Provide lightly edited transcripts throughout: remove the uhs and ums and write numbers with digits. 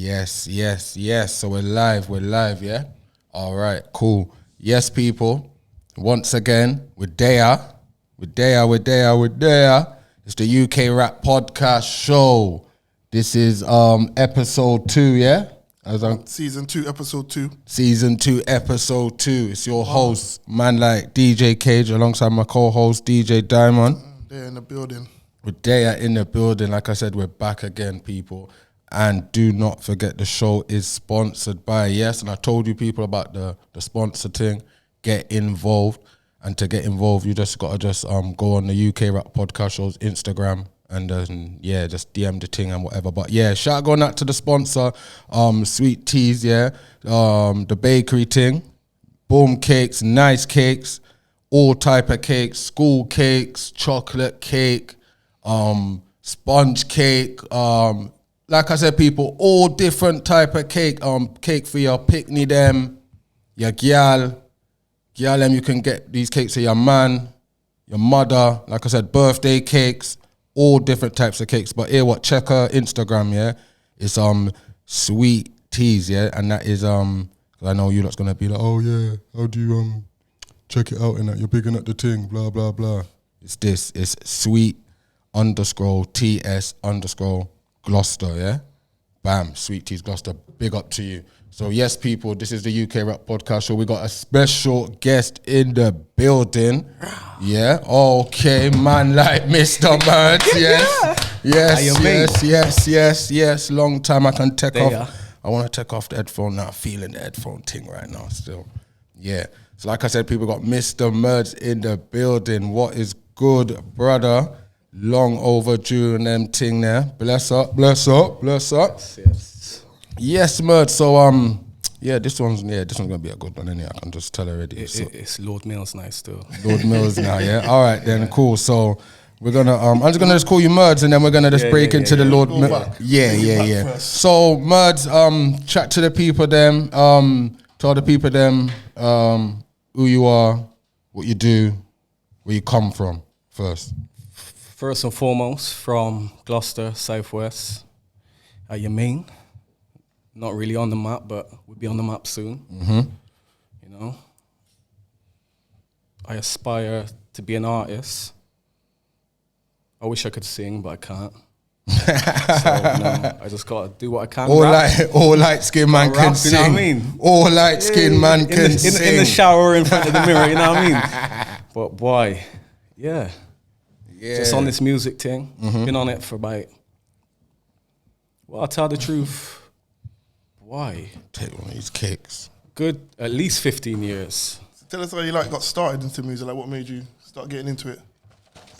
Yes. So we're live, yeah? All right, cool. Yes, people. Once again, we're there. It's the UK Rap Podcast Show. This is episode 2, yeah? Season 2, episode 2. Season 2, episode 2. It's your host, man like DJ Cage, alongside my co-host, DJ Diamond. They're in the building. We're there in the building. Like I said, we're back again, people. And do not forget, the show is sponsored by, yes, and I told you people about the sponsor thing. Get involved. And to get involved, you just got to go on the UK Rap Podcast Show's Instagram and just DM the thing and whatever. But yeah, shout going out to the sponsor, Sweet Teas, yeah, the bakery thing, boom cakes, nice cakes, all type of cakes, school cakes, chocolate cake, sponge cake, like I said, people, all different type of cake, cake for your picnic them, your gyal them, you can get these cakes for your man, your mother, like I said, birthday cakes, all different types of cakes. But here what, check her Instagram, yeah? It's Sweet Teas, yeah? And that is I know you lot's gonna be like, oh yeah, how do you check it out and that you're bigging up the thing, blah blah blah. It's sweet_TS_Gloucester, yeah? Bam, Sweet Teas Gloucester, big up to you. So yes, people, this is the UK Rap Podcast Show. We got a special guest in the building. Yeah, okay, man like Mr. Merds, yes. Long time I can take off. I want to take off the headphone now, feeling the headphone thing right now still. Yeah, so like I said, people got Mr. Merds in the building. What is good, brother? Long overdue and them thing there. Bless up. Yes, Merds. So this one's gonna be a good one, innit? I can just tell already. It's Lord Mills now still. Lord Mills now, yeah. All right then, cool. So we're gonna I'm just gonna call you Merds, and then we're gonna just break into the Lord Mills. Yeah. So Merds, chat to the people them, tell the people them who you are, what you do, where you come from first. First and foremost, from Gloucester, Southwest. You mean? Not really on the map, but we'll be on the map soon. Mm-hmm. You know? I aspire to be an artist. I wish I could sing, but I can't. I just gotta do what I can. All light skinned man can sing. You know what I mean? All light skinned man can sing. In the shower, in front of the mirror, you know what I mean? But boy, yeah. Just on this music thing. Mm-hmm. Been on it for about, well, I'll tell the truth. Why? Take one of these cakes. Good, at least 15 years. Tell us how you got started into music. Like, what made you start getting into it?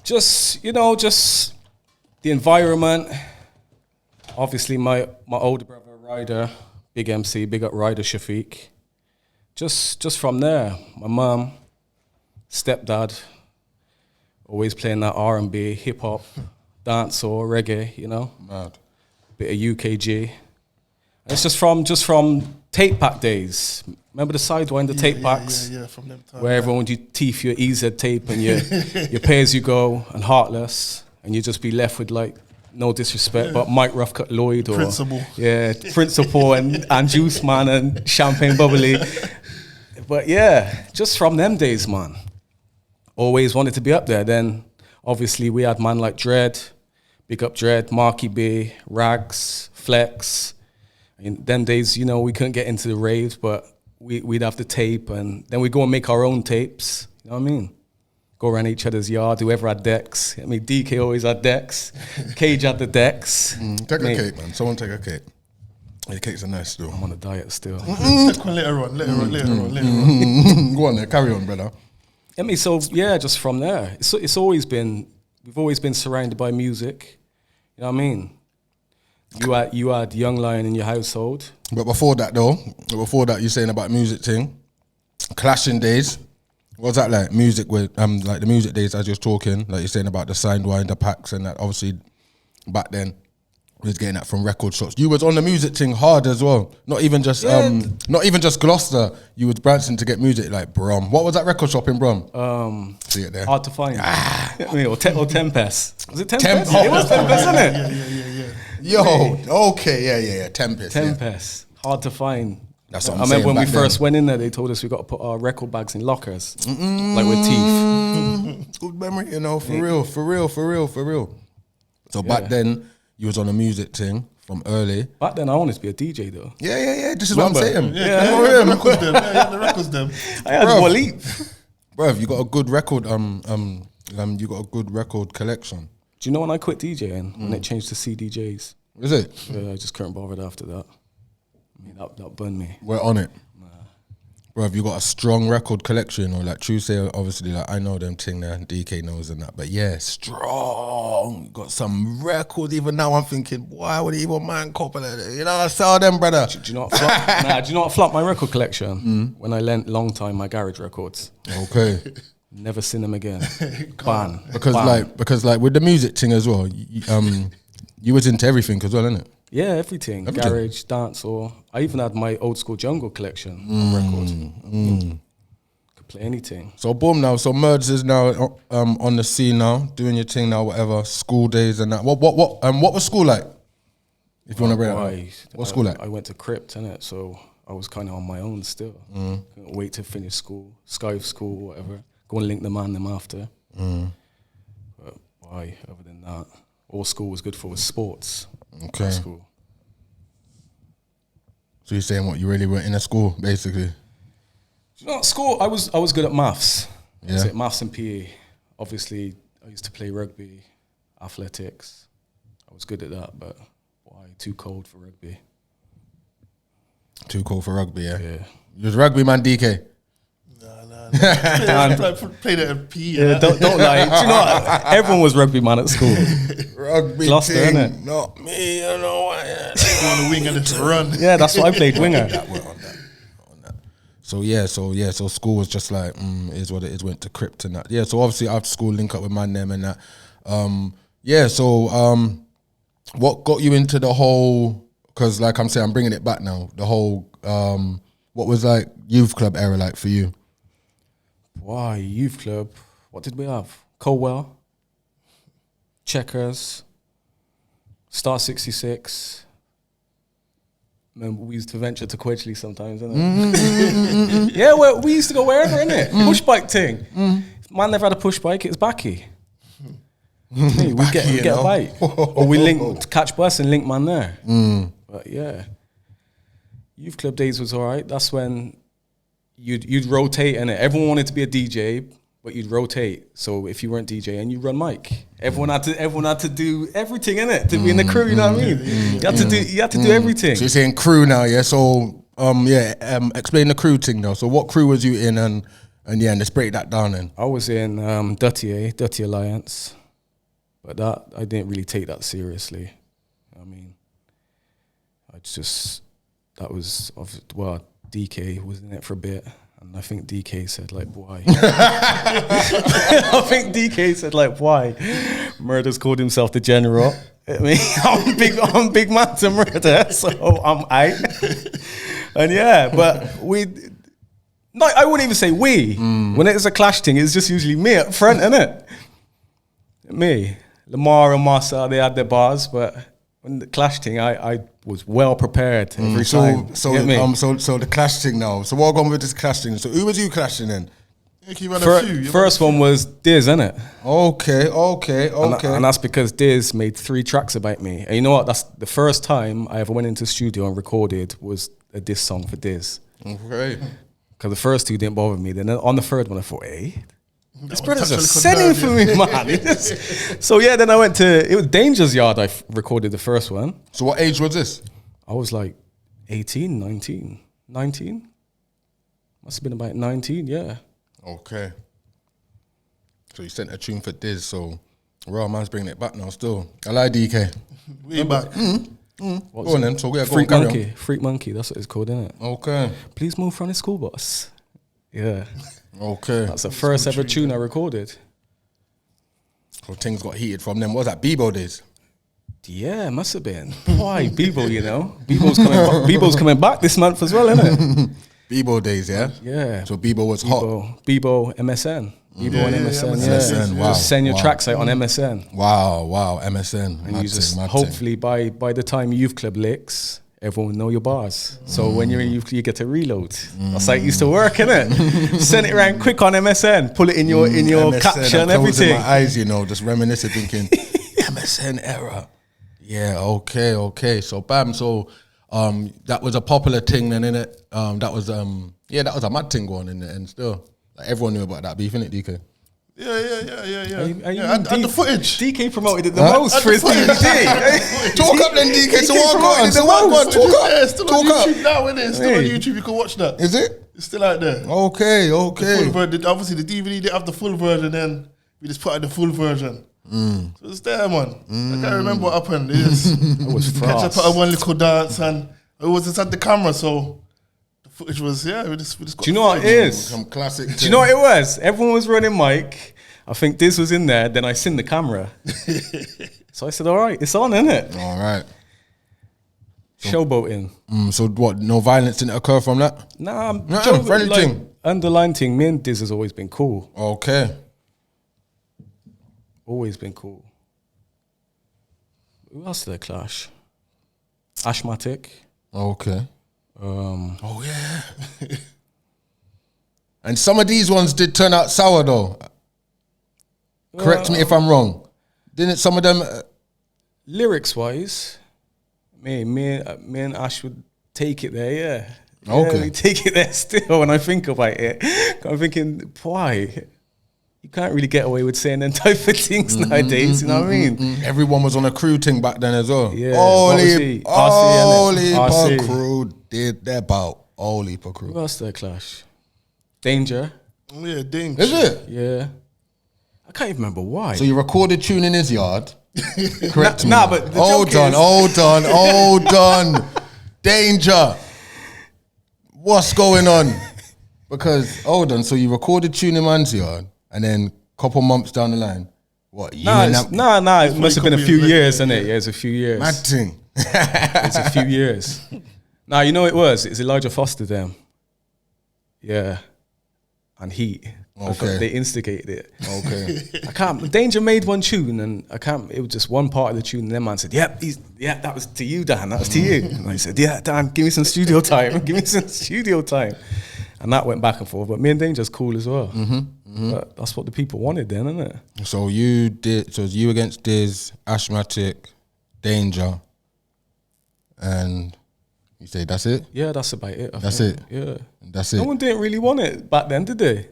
Just the environment. Obviously, my older brother Ryder, big MC, big up Ryder Shafiq. Just from there, my mum, stepdad, always playing that R&B, hip hop, dancehall, reggae, you know. Mad. Bit of UKG. It's just from tape pack days. Remember the Sidewinder tape packs? Yeah, from them times. Where everyone would teeth your EZ tape and your Pay As You Go and Heartless, and you just be left with, like, no disrespect, but Mike Roughcut Lloyd or Principal. Yeah, Principal and Juice Man and Champagne Bubbly. But yeah, just from them days, man. Always wanted to be up there. Then obviously we had man like Dread, big up Dread, Marky B, Rags, Flex. In them days, you know, we couldn't get into the raves, but we'd have the tape, and then we'd go and make our own tapes. You know what I mean? Go around each other's yard, whoever had decks. I mean, DK always had decks. Cage had the decks. Take a cake, man. Someone take a cake. The cakes are nice still. I'm on a diet still. Later on. Go on there, carry on, brother. I mean, so yeah, just from there. It's always been, we've always been surrounded by music. You know what I mean? You had Young Lion in your household. But before that, you're saying about music thing, clashing days. What's that like? Music with like the music days as you're talking, like you're saying about the Sidewinder packs and that. Obviously, back then, we was getting that from record shops. You was on the music thing hard as well. Not even just Gloucester. You was branching to get music like Brom. What was that record shop in Brom? See it there. Hard to find. Or Tempest. Was it Tempest? It was Tempest, isn't it? Yo, okay, yeah. Tempest. Yeah. Tempest. Hard to find. That's what I I'm remember saying when we back first then. went in there, they told us we got to put our record bags in lockers, like with teeth. Good memory, you know, for real. So back then, you was on a music thing from early. Back then, I wanted to be a DJ though. Yeah. This is what I'm saying. Yeah, the records them. Yeah, the records them. I had Bruv. Waleed. Bruv, you got a good record. You got a good record collection. Do you know when I quit DJing? When it changed to CDJs? Is it? I just couldn't bother after that. I mean, that burned me. We're on it. Bruv, you got a strong record collection, or like True Say, obviously, like I know them thing there, DK knows and that, but yeah, strong. You got some records. Even now, I'm thinking, why would even man copy that? You know, I sell them, brother. Do you know what do you know what flopped my record collection? When I lent long time my garage records. Okay, Never seen them again. Ban. because like with the music thing as well, you was into everything as well, innit? Yeah, everything. Garage, dance, or I even had my old school jungle collection on record. Could play anything. So boom now. So Merds is now on the scene now, doing your thing now, whatever. School days and that. What was school like? If you want to bring it up. What's school like? I went to Crypt, innit? So I was kind of on my own still. Couldn't wait to finish school, Sky school, whatever. Go and link the man them after. But why? Other than that, all school was good for was sports. Okay. School. So you're saying what you really were in a school, basically? You know, at school, I was good at maths. Yeah. That's it, maths and PE. Obviously, I used to play rugby, athletics. I was good at that, but why? Too cold for rugby. Too cool for rugby, yeah. Yeah. You was rugby man, DK. Played at PE. Yeah, don't lie. Do you know what? Everyone was rugby man at school. Rugby Gloucester, thing, innit? not me. You know what? Yeah. on the wing and just run. Yeah, that's what I played, winger. We're on that. So school was just like is what it is. Went to Crypt and that. Yeah. So obviously after school, link up with my name and that. What got you into the whole? Because like I'm saying, I'm bringing it back now. The whole what was like youth club era like for you? Why, youth club? What did we have? Colwell, Checkers, Star 66. Remember, we used to venture to Quedgley sometimes, innit? Yeah, well, we used to go wherever, innit? Push bike thing. Man never had a push bike, it was backy. Hey, we get a bike. Or we link, catch bus and link man there. But yeah, youth club days was all right. That's when you'd rotate, and everyone wanted to be a DJ, but you'd rotate. So if you weren't DJ and you run mic, everyone had to do everything in it to be in the crew. You know what I mean? You had to do everything. So you're saying crew now, yeah? So explain the crew thing now. So what crew was you in, and let's break that down then. I was in Dirty Alliance, but that I didn't really take that seriously. I mean, DK was in it for a bit, and I think DK said like, why? I think DK said like, why? Murder's called himself the general. I mean, I'm big man to Murder, so I'm aight. And yeah, but I wouldn't even say we. When it's a clash thing, it's just usually me up front, innit? Me. Lamar and Massa, they had their bars, but when the clash thing, I was well prepared every time. So the clash thing now. So what going with this clash thing? So who was you clashing in? First one was Diz, innit? Okay. And that's because Diz made 3 tracks about me. And you know what? That's the first time I ever went into the studio and recorded was a diss song for Diz. Okay. Because the first 2 didn't bother me. Then on the third one, I thought, hey, this brother's a setting for me, man. So yeah, then I went to, it was Danger's Yard. I recorded the first one. So what age was this? I was like 18, 19. Must have been about 19, yeah. Okay. So you sent a tune for Diz, so Raw man's bringing it back now still. I like DK. We back. Go on then. So we are Freak going Monkey. Freak Monkey, that's what it's called, isn't it? Okay. Please move from the school bus. Yeah. Okay. That's the first ever tune I recorded. So things got heated from them. What was that? Bebo days? Yeah, must have been. Why? Bebo, you know? Bebo's coming back this month as well, isn't it? Bebo days, yeah? Yeah. So Bebo was hot. Bebo, MSN. Evo and MSN. MSN, wow, Just send your wow. tracks out on MSN. Wow, MSN. And you just hopefully by the time Youth Club licks, everyone will know your bars. So when you're in Youth Club, you get to reload. That's how it used to work, innit? Send it around quick on MSN, pull it in your MSN, capture and I'm closing everything. my eyes, you know, just reminiscing, thinking MSN era. Yeah, okay. So bam, so that was a popular thing then, innit? That was a mad thing going in the end still. Like everyone knew about that beef, innit, DK? Yeah. Are you And the footage. DK promoted it the Huh? most for his DVD. Talk up then, DK. So DK what promoted the go on, most. talk up. Yeah, it's still on Talk up. YouTube now, isn't it? It's still on Hey. YouTube. You can watch that. Is it? It's still out there. Okay. Full version. Obviously, the DVD didn't have the full version. Then we just put out the full version. So it's there, man. I can't remember what happened. It was catch up fast. at one little dance, and it was inside the camera. So the footage was we just got. Do you know what it is? Some classic. Do you know what it was? Everyone was running mic. I think this was in there. Then I seen the camera. So I said, all right, it's on, innit? All right. Showboating. So what? No violence didn't occur from that? Nah, Nah, friendly thing. Underlying thing, me and Diz has always been cool. Okay. Always been cool. Who else did I clash? Ashmatic. Okay. Um, Oh yeah. And some of these ones did turn out sour though. Correct me if I'm wrong. Didn't some of them? lyrics wise, me and Ash would take it there, yeah. Okay. Yeah, we take it there still when I think about it. I'm thinking, why? You can't really get away with saying them type of things nowadays, you know what I mean? Everyone was on a crew thing back then as well. Yeah, Holy, obviously, RC, holy innit? RC. crew did their bout. Holy crew. Who else did I clash? Danger, Yeah, ding. Is it? yeah. I can't even remember why. So you recorded tune in his yard. Correct me. Nah, but the hold joke on, is- hold on. Danger. What's going on? Because hold on, so you recorded tune in man's yard, and then couple months down the line, what? You Nah, and it's- that nah, it must have been a couple few years years, later, isn't it? Yeah, it's a few years. mad thing. It's a few years. Nah, you know what it was? It's Elijah Foster them. Yeah. And Heat. I thought Okay. they instigated it. Okay. I can't. Danger made one tune, and I can't. It was just one part of the tune, and then man said, "Yep, that was to you, Dan. That was to you." And I said, "Yeah, Dan, give me some studio time. Give me some studio time." And that went back and forth. But me and Danger's cool as well. But that's what the people wanted then, isn't it? So you did. So it was you against Diz, Ashmatic, Danger, and you say that's it. Yeah, that's about it. I That's think. it? Yeah. That's No it. one didn't really want it back then, did they?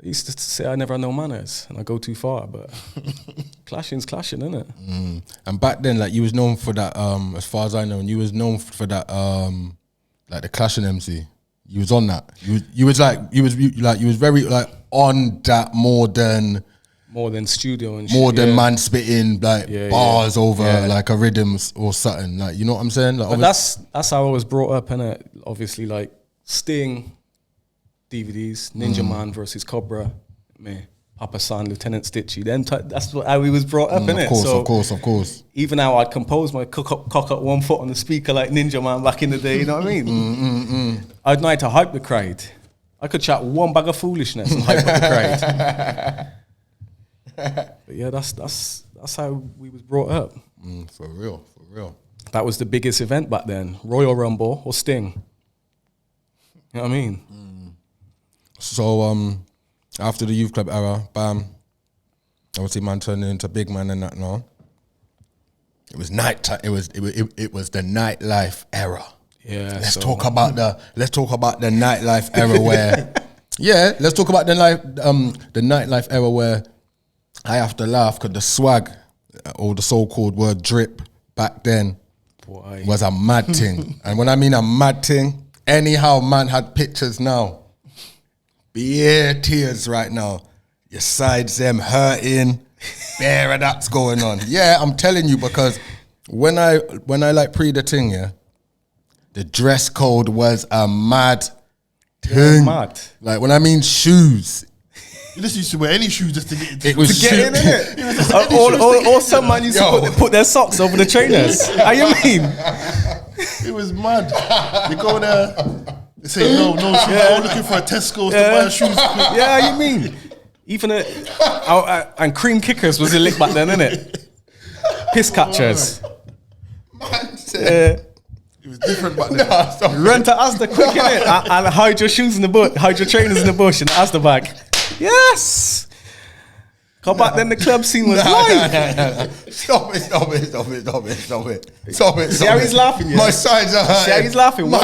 They used to say I never had no manners and I go too far, but clashing's clashing, isn't it? And back then, like you was known for that. As far as I know, and you was known for that. Like the Clashing MC. You was on that. You was very like on that more than Studio and more shit, than yeah. man spitting like Yeah, bars yeah. over Yeah. like a rhythm or something. Like you know what I'm saying? Like But that's how I was brought up, innit? Obviously, like Sting, DVDs, Ninja Man versus Cobra, me, Papa San, Lieutenant Stitchy. That's how we was brought up, innit? of course. Even how I'd compose my cock up one foot on the speaker like Ninja Man back in the day, you know what I mean? I'd know how to hype the crowd. I could chat one bag of foolishness and hype up the crowd. But yeah, that's how we was brought up. For real. That was the biggest event back then. Royal Rumble or Sting. You know what I mean? So after the youth club era, bam. Obviously, man turned into big man and that now. It was night time. It was the nightlife era. Yeah. Let's talk about the nightlife era where let's talk about the nightlife era where I have to laugh because the swag or the so-called word drip back then Boy. was a mad thing. And when I mean a mad thing, anyhow man had pictures now. Bare tears right now. Your sides them hurting. Bare of that's going on. Yeah, I'm telling you because when I like pre the thing, yeah, the dress code was a mad thing. mad. Like when I mean shoes, You just used to wear any shoes just to get into it was Get in, innit? Or some man used to put their socks over the trainers. How you mean? It was mad. You go there, they say no shoes. Go looking for a Tesco to buy shoes. Yeah, how you mean? Even and cream kickers was a lick back then, innit? Piss catchers. Man said it was different back then. Nah, stop. Run to Asda quick, innit? And hide your shoes in the bush, hide your trainers in the bush in the Asda bag. Yes. Cause back then the club scene was live. Stop it. See how he's laughing, yeah? My sides are hurting. See how he's laughing? My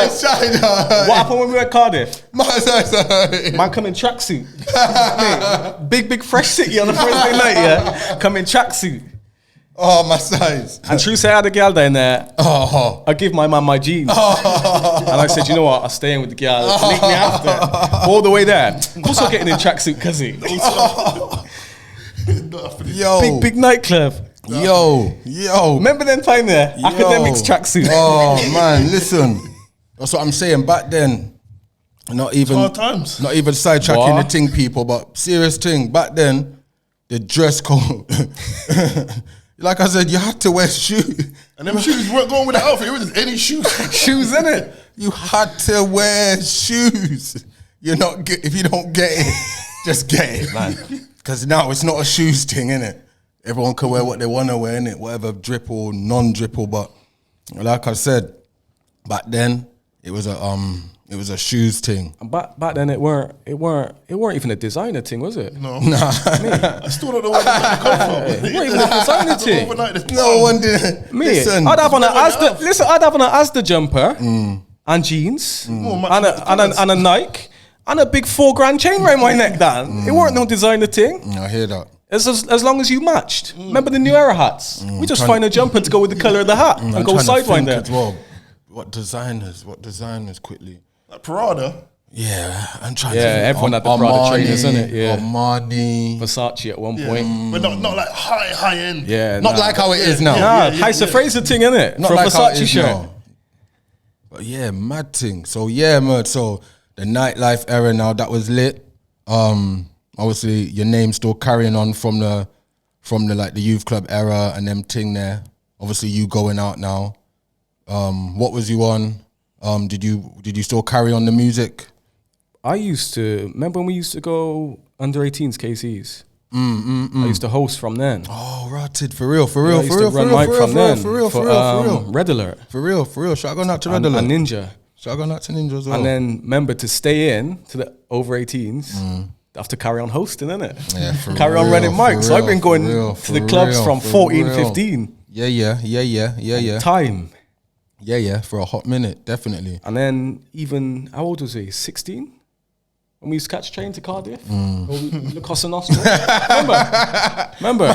sides are hurting. What happened when we were at Cardiff? My sides are hurting. Man come in tracksuit. Mate, big fresh city on a Thursday night, yeah? Come in tracksuit. Oh, my sides. And true say I had a girl down there. Oh. I give my man my jeans. And I said, you know what? I'll stay in with the girl. Link me after. All the way there. Of course I'm getting in tracksuit, cuzzy. Yo. Big nightclub. Yo. Remember them time there? Yo. Academics tracksuit. Oh, man, listen. That's what I'm saying. Back then, not even Hard times. Not even sidetracking What? the thing, people, but serious thing. Back then, the dress code. Like I said, you had to wear shoes. And them shoes weren't going with the outfit. It was just any shoes. Shoes, innit? You had to wear shoes. You're not if you don't get it, just get it, man. Because now it's not a shoes thing, innit? Everyone can wear what they want to wear, innit? Whatever drip or non-dripple. But like I said, back then it was a shoes thing. And back then it weren't even a designer thing, was it? No, I still don't know where it come from. It wasn't even a designer thing. Overnight, no one did. Me, Listen, I'd have on an Asda jumper and jeans More much and like and a Nike and a big $4,000 chain around my neck, Dan. It weren't no designer thing. I hear that. As long as you matched. Remember the New Era hats? We just find a jumper to go with the colour of the hat and I'm go trying to sidewind think there. as well. What designers quickly? Uh, Like Prada. Yeah, I'm trying to Yeah, think. everyone had the Prada trainers, innit? Yeah. Armani. Versace at one Yeah. point. But not like high end. Yeah, Not like how it is now. Nah, yeah, Heisa yeah. Fraser thing, innit? Not For a like how it Versace is shirt. now. But yeah, mad thing. So yeah, man. So the nightlife era now, that was lit. Obviously your name's still carrying on from the like the youth club era and them thing there. Obviously you going out now. What was you on? Did you still carry on the music? I used to, remember when we used to go under 18s KCs? I used to host from then. Oh, rotted for real. I used to run mic from then. Red Alert. For real. Should I go out to Red And Alert? Ninja. Should I go out to Ninja as well? And then remember to stay in to the over 18s. Have to carry on hosting, innit? Yeah, for carry on real, running for mics. So I've been real, going for real, to the for clubs real, from for 14, real. 15. Yeah. Time. Yeah, for a hot minute, definitely. And then even, how old was he? 16? When we used to catch a train to Cardiff? Or the Costa Nostra? Remember?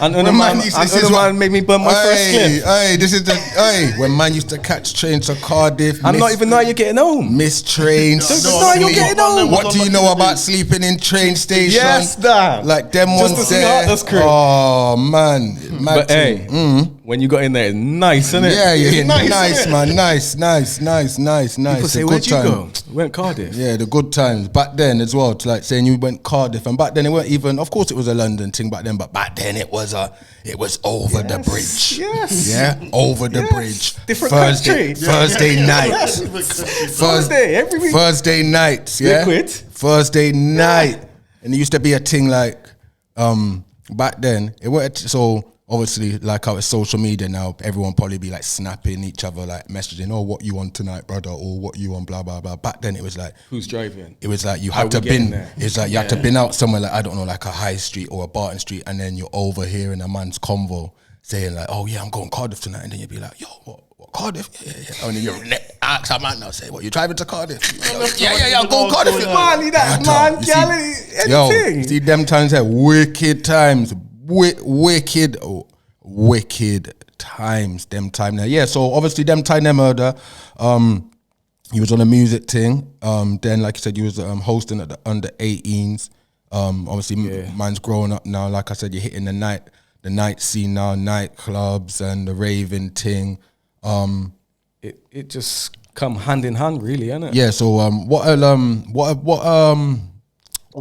And another man made me burn my first clip. When man used to catch trains to Cardiff. And not even know you're getting home. Miss trains. No, you're getting home. What do you know about sleeping in train station? Yes, Dan. Like them Just ones to see there. Arthur's crew. Oh man, mad But thing. hey, when you got in there, it's nice, isn't it? Yeah, Nice, innit? man, nice. People say, The where'd good you time. go? Went Cardiff. Yeah, the good times back then as well. To like saying you went Cardiff, and back then it weren't even. Of course, it was a London thing back then, but back then it was over the bridge. Yes. Yeah, over the Yes. bridge. Different Thursday, country. Thursday night. Thursday, every week. Thursday nights. Yeah, Liquid. Thursday night, and there used to be a thing like back then. It weren't so. Obviously, like how it's social media now, everyone probably be like snapping each other, like messaging, "Oh, what you on tonight, brother?" or "What you on?" Blah blah blah. Back then, it was like, Who's driving? it was like you How had to we getting been. there? It's like you had to been out somewhere like I don't know, like a high street or a Barton Street, and then you're overhearing a man's convo saying like, "Oh yeah, I'm going Cardiff tonight," and then you'd be like, "Yo, what Cardiff?" Yeah. And then you ask a man now, say, "What you driving to Cardiff?" Yeah, I'm going Cardiff. Man, that man, galley, Yo, anything. see them times there, wicked times, wicked times, them time there. Yeah, so obviously them time there murder. He was on a music thing. Then, like you said, you was hosting at the under 18s. Obviously, man's growing up now. Like I said, you're hitting the night scene now, nightclubs and the raving thing. It just come hand in hand, really, innit? Yeah. So, what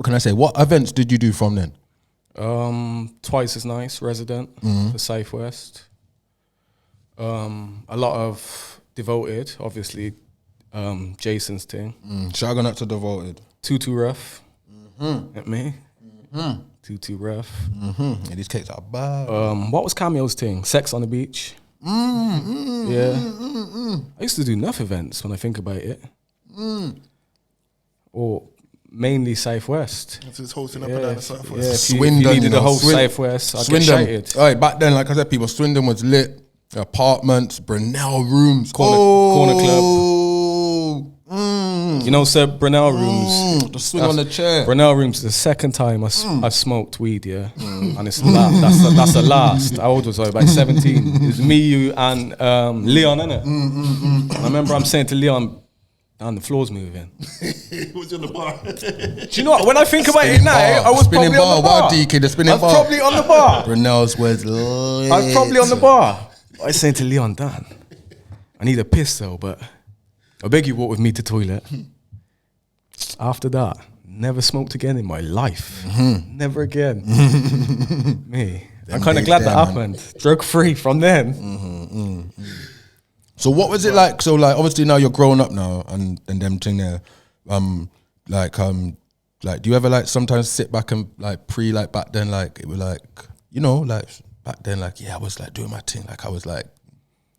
can I say? What events did you do from then? Twice as nice, Resident for Southwest. A lot of Devoted, obviously. Jason's thing. Shout out to Devoted. Too Rough. Get me? Too rough. Yeah, these cakes are bad. What was Cameo's thing? Sex on the beach. Yeah. I used to do enough events when I think about it. Or mainly Southwest. It's just hosting up and down the Southwest. Yeah, if you Swindon, needed you know, the whole Swin- Southwest, I'd get Swindon. shouted. All right, back then, like I said, people, Swindon was lit. Apartments, Brunel rooms, Corner club. club. You know, Sir Brunel Rooms. The swing on the chair. Brunel Rooms is the second time I smoked weed, yeah. And it's that's the last. How old was I? About 17. It was me, you, and Leon, innit? I remember I'm saying to Leon, "Dan, the floor's moving." It was in the bar. Do you know what? When I think about it now, I was Spinning probably on the bar. bar. Wow, DK, the spinning I was bar. probably on the bar. Brunel's was lit. I was probably on the bar. I was saying to Leon, "Dan, I need a piss though, but I beg you walk with me to toilet." After that, never smoked again in my life. Never again. Me. I'm kind of days glad that there, man. happened. Drug free from then. So what was it like? So like, obviously now you're grown up now, and them thing there. Like, do you ever like sometimes sit back and like like back then, like it was like, you know, like back then, like I was like doing my thing, like I was like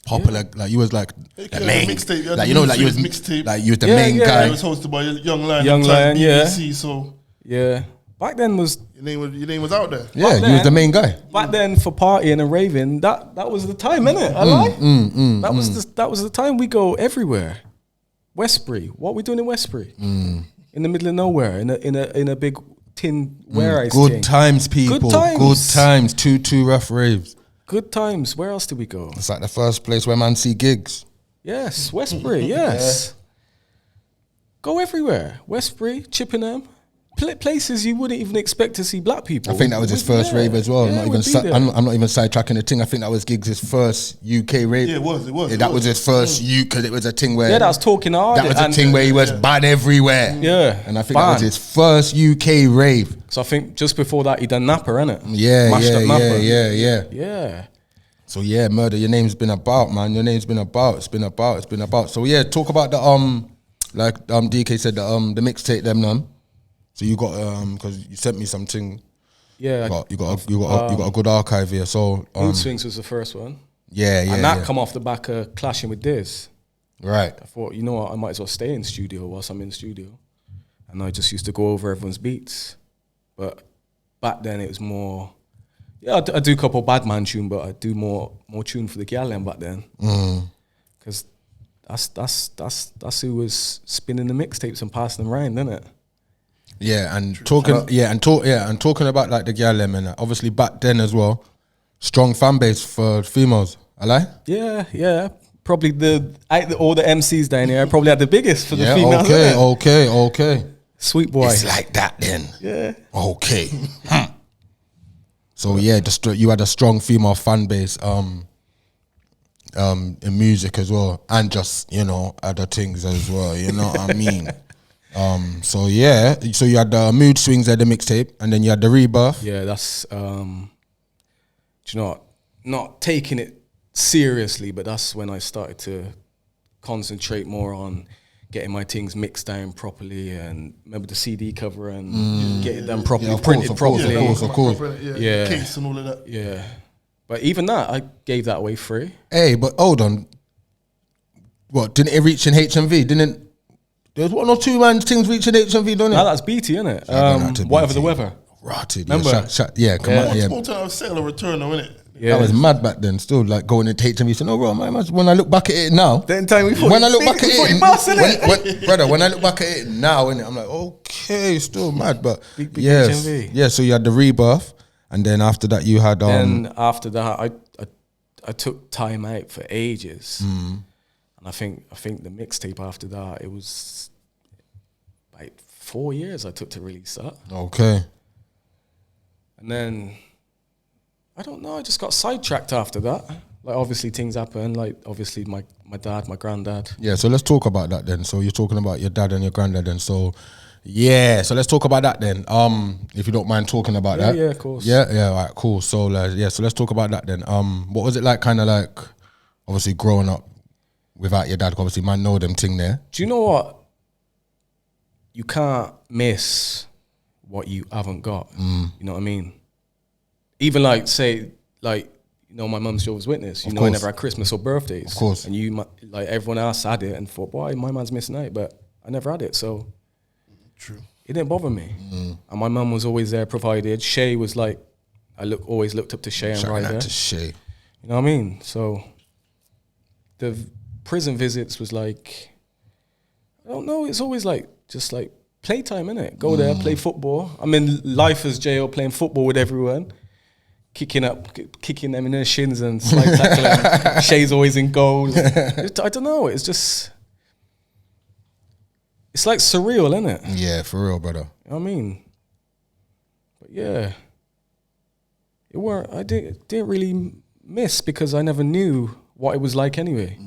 popular, like you was like the Yeah, main, mixtape, yeah, like the you know, like you was mixtape. like you was the Yeah, main yeah. guy. It was hosted by Young Lion. Young at the time, Lion, yeah. BBC, so Yeah. Back then was your name was out there. Yeah, Back you was the then- main guy. back then for partying and raving. That was the time, innit? I lie. That was the time we go everywhere. Westbury. What we doing in Westbury? In the middle of nowhere, in a big tin warehouse. Good thing. times, people. Good times. times. Two rough raves. Good times. Where else did we go? It's like the first place where man see gigs. Yes, Westbury. Yes. Go everywhere. Westbury, Chippenham. Places you wouldn't even expect to see black people. I think that was his We'd be first there. rave as well. Yeah, not even we'd be there. I'm not even sidetracking the thing. I think that was Giggs' first UK rave. Yeah, it was. Yeah, that was his first because it was a thing where Yeah, that was talking hard. that was a and- thing where he was bad everywhere. Yeah, and I think that was banned. his first UK rave. So I think just before that, he done Napa, innit? Yeah, Mashed up Napa. yeah. Yeah. So yeah, murder. Your name's been about, man. Your name's been about. It's been about. So yeah, talk about the like DK said the mixtape them. So you got because you sent me something. Yeah. You got a good archive here. So Mood Swings was the first one. yeah, and that yeah. come off the back of clashing with Diz. Right. I thought, you know what, I might as well stay in studio whilst I'm in studio. And I just used to go over everyone's beats. But back then it was more, I do a couple bad man tune, but I do more tune for the gal then back then. Because that's who was spinning the mixtapes and passing them around, innit? Yeah, and talking about like the gal them and obviously back then as well, strong fan base for females. I lie? Yeah. Probably all the MCs down here, I probably had the biggest for the Yeah, females. okay. Sweet boy. It's like that then. Yeah. Okay. So yeah, you had a strong female fan base in music as well, and just other things as well. You know what I mean? So yeah, so you had the Mood Swings at the mixtape, and then you had the Rebirth. Yeah, that's do you know what? Not taking it seriously, but that's when I started to concentrate more on getting my things mixed down properly, and remember the CD cover and get it done properly, Yeah, of printed course, of course, properly. of course. Yeah. Case and all of that. Yeah, but even that, I gave that away free. Hey, but hold on. What didn't it reach in HMV? Didn't there's one or two man things reaching HMV, don't it? Now that's BT, innit? Shout out to Whatever the BT. we're. Rotted. Remember? Yeah, come on, yeah. Small time sale or return, though, innit? Yeah. I was mad back then, still like going into HMV. So no, bro, man, when I look back at it now, Then time we thought when I look back at it, boss, innit? brother, when I look back at it now, innit, I'm like, okay, still mad, but Big yes, HMV. yeah. So you had the Rebirth, and then after that you had Then after that, I took time out for ages, and I think the mixtape after that, it was like 4 years I took to release that, okay, and then I don't know, I just got sidetracked after that. Like obviously things happen. Like obviously my dad, my granddad. yeah. So let's talk about that then. So you're talking about your dad and your granddad, and so yeah. So let's talk about that then. If you don't mind talking about that, Yeah, of course. Yeah, all right, cool. So yeah, so let's talk about that then. What was it like? Kind of like obviously growing up without your dad. Obviously, man, know them thing there. Do you know what? You can't miss what you haven't got. You know what I mean? Even like, say, like, you know, my mum's Jehovah's Witness. You know, I course. never had Christmas or birthdays. Of course. And like, everyone else had it and thought, boy, my man's missing out. But I never had it, so True. it didn't bother me. And my mum was always there, provided. Shay was like, always looked up to Shay and Shout Ryder. out to Shay. You know what I mean? So the prison visits was like, I don't know, it's always like, just like playtime, innit? Go there, play football. I'm in life as jail, playing football with everyone, kicking them in their shins and slide tackling. Shay's always in goal. I don't know, it's just, it's like surreal, innit? Yeah, for real, brother. You know what I mean? But yeah, I didn't really miss because I never knew what it was like anyway.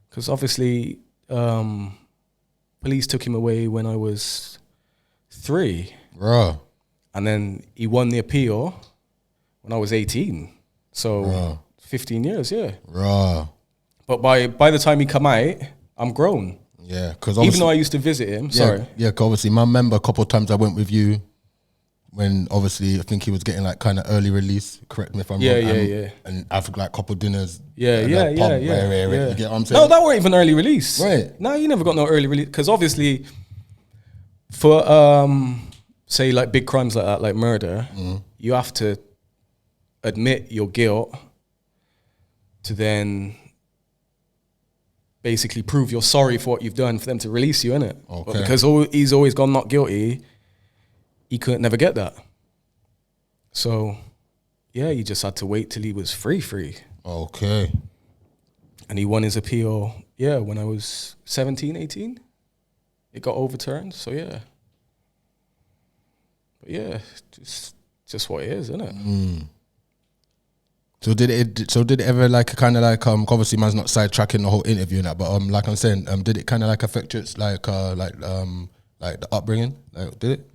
Because obviously, police took him away when I was 3, Raw. and then he won the appeal when I was 18. So 15 years, yeah. Raw. But by the time he come out, I'm grown. Yeah, because Even though I used to visit him, sorry. Yeah, 'cause obviously, I remember a couple of times I went with you when obviously I think he was getting like kind of early release. Correct me if I'm Yeah, wrong. yeah. And I've like couple dinners. Yeah, at yeah, that yeah, pub, yeah, where, yeah. You get what I'm saying? No, that weren't even early release. Right. No, you never got no early release because obviously, for say like big crimes like that, like murder, you have to admit your guilt to then basically prove you're sorry for what you've done for them to release you, innit? Okay. But because he's always gone not guilty, he couldn't never get that. So, yeah, he just had to wait till he was free. Okay. And he won his appeal, yeah, when I was 17, 18. It got overturned, so yeah. But yeah, just what it is, isn't it? So did it ever like kind of like obviously man's not sidetracking the whole interview and that, but like I'm saying, did it kind of like affect you like the upbringing? Like did it?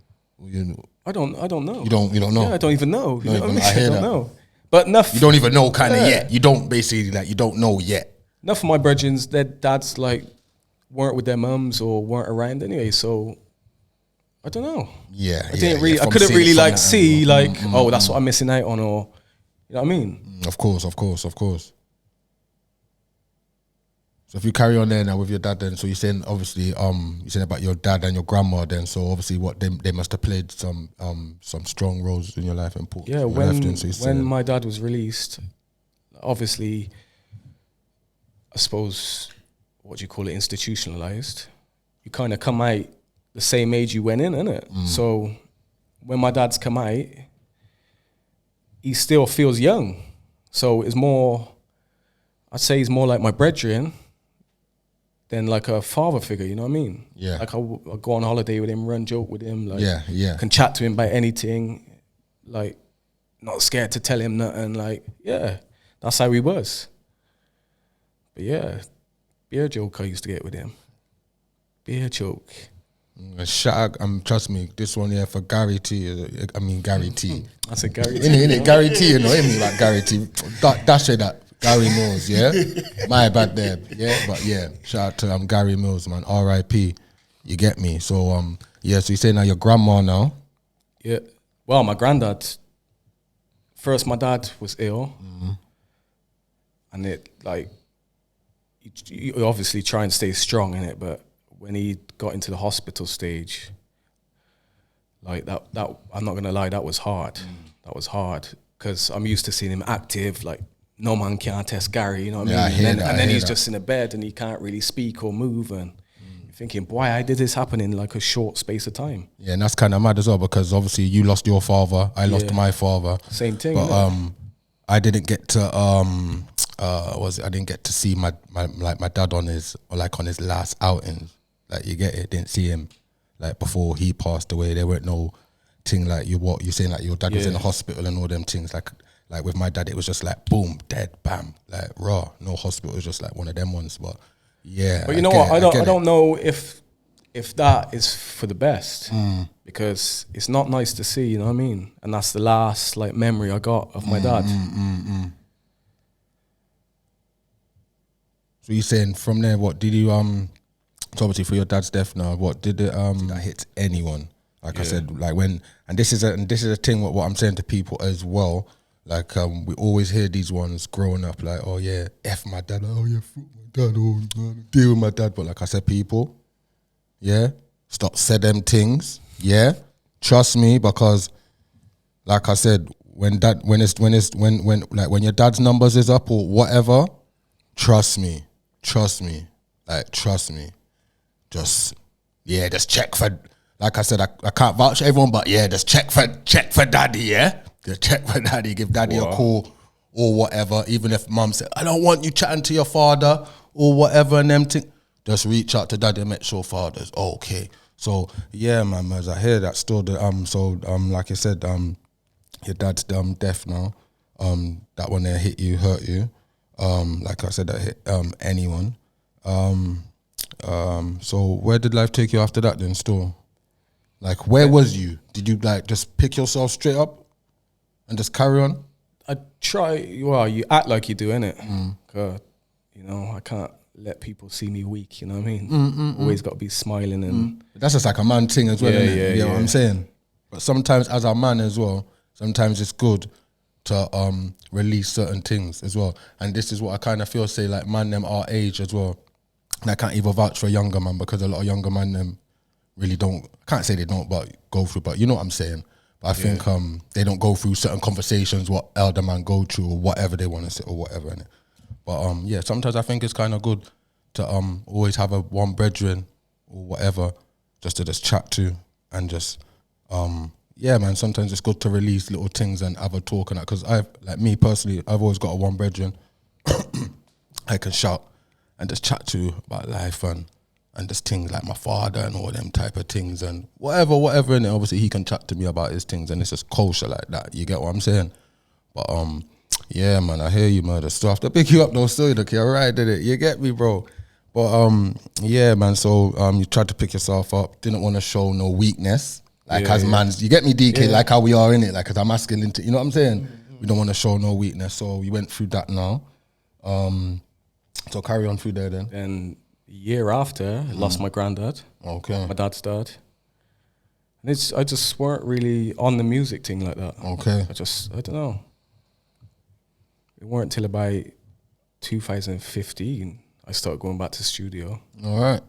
I don't know. You don't know? Yeah, I don't even know. You know what I mean? I hear don't that. know. But enough. You don't even know kind of Yeah. yet. You don't basically like you don't know yet. Enough of my brethren, their dads like weren't with their mums or weren't around anyway. So I don't know. Yeah, I didn't really. I couldn't really like see like, oh, that's what I'm missing out on, or you know what I mean? Of course. So if you carry on there now with your dad, then so you're saying obviously you're saying about your dad and your grandma, then so obviously what they must have played some strong roles in your life and Yeah, when my dad was released, obviously, I suppose, what do you call it, institutionalized. You kind of come out the same age you went in, innit? So when my dad's come out, he still feels young. So it's more, I'd say he's more like my brethren than like a father figure, you know what I mean? Yeah. Like I'll go on holiday with him, run joke with him, like Yeah. can chat to him about anything, like not scared to tell him nothing, like, yeah, that's how he was. But yeah, beer joke I used to get with him. Beer joke. Shout out, trust me, this one here for Gary T. I mean Gary T. I said Gary. Innit, Gary T, you know, me like Gary T. That's it, that Gary Mills, yeah? My bad there, yeah? But yeah, shout out to Gary Mills, man, R.I.P. You get me? So, yeah, so you say now your grandma now. Yeah. Well, my granddad, first my dad was ill. And it, like, you obviously try and stay strong in it, but when he got into the hospital stage, like that I'm not going to lie, that was hard. That was hard because I'm used to seeing him active, like, no man can test Gary, you know what I mean? And then he's just in a bed and he can't really speak or move, and you're thinking, boy, how did this happen in like a short space of time? Yeah, and that's kind of mad as well because obviously you lost your father, I lost my father. Same thing. But I didn't get to I didn't get to see my dad on his last outing. Like you get it, didn't see him like before he passed away. There weren't no thing like you're saying like your dad was in the hospital and all them things like with my dad, it was just like boom, dead, bam, like raw. No hospital, it was just like one of them ones. But yeah, but you know what? I don't know if that is for the best because it's not nice to see. You know what I mean? And that's the last like memory I got of my dad. So you're saying from there, what did you so obviously for your dad's death now, what did it did that hit anyone? Like I said, like and this is a thing. What I'm saying to people as well. Like we always hear these ones growing up, like, oh yeah, F my dad, oh yeah, fuck my dad, oh man, deal with my dad. But like I said, people, yeah, stop say them things, yeah. Trust me, because like I said, when your dad's numbers is up or whatever, trust me, like trust me, just check for. Like I said, I can't vouch for everyone, but yeah, just check for daddy, yeah. Just check for daddy, give daddy a call or whatever. Even if mum said, I don't want you chatting to your father or whatever and them thing, just reach out to daddy and make sure father's okay. So yeah, man, as I hear that still. Like I said, your dad's deaf now. That one there hit you, hurt you. Like I said, that hit anyone. So where did life take you after that then? Still, like where was you? Did you like just pick yourself straight up and just carry on? I try. Well, you act like you do, innit? God, you know, I can't let people see me weak. You know what I mean? Always got to be smiling and. That's just like a man thing as well, Yeah, innit? yeah, You know yeah. what I'm saying? But sometimes as a man as well, sometimes it's good to release certain things as well. And this is what I kind of feel, say like man them our age as well. And I can't even vouch for a younger man because a lot of younger man them really don't, I can't say they don't but go through, but you know what I'm saying. But I think they don't go through certain conversations what elder man go through or whatever they want to say or whatever, innit? But yeah, sometimes I think it's kind of good to always have a one brethren or whatever just to just chat to and just yeah, man, sometimes it's good to release little things and have a talk and that, because I've, like me personally, I've always got a one brethren I can shout and just chat to about life and just things like my father and all them type of things and whatever, and obviously he can chat to me about his things and it's just kosher like that. You get what I'm saying? But yeah, man, I hear you, murder. So I have to pick you up though, still, look, you're right, did it? You get me, bro? But yeah, man. So you tried to pick yourself up. Didn't want to show no weakness, like as mans. You get me, DK? Like how we are in it, like as a masculine. You know what I'm saying? We don't want to show no weakness. So we went through that now. So carry on through there then. Then a year after, I lost my granddad, Okay. my dad's dad. And I just weren't really on the music thing like that. Okay. I don't know. It weren't till about 2015 I started going back to studio. All right.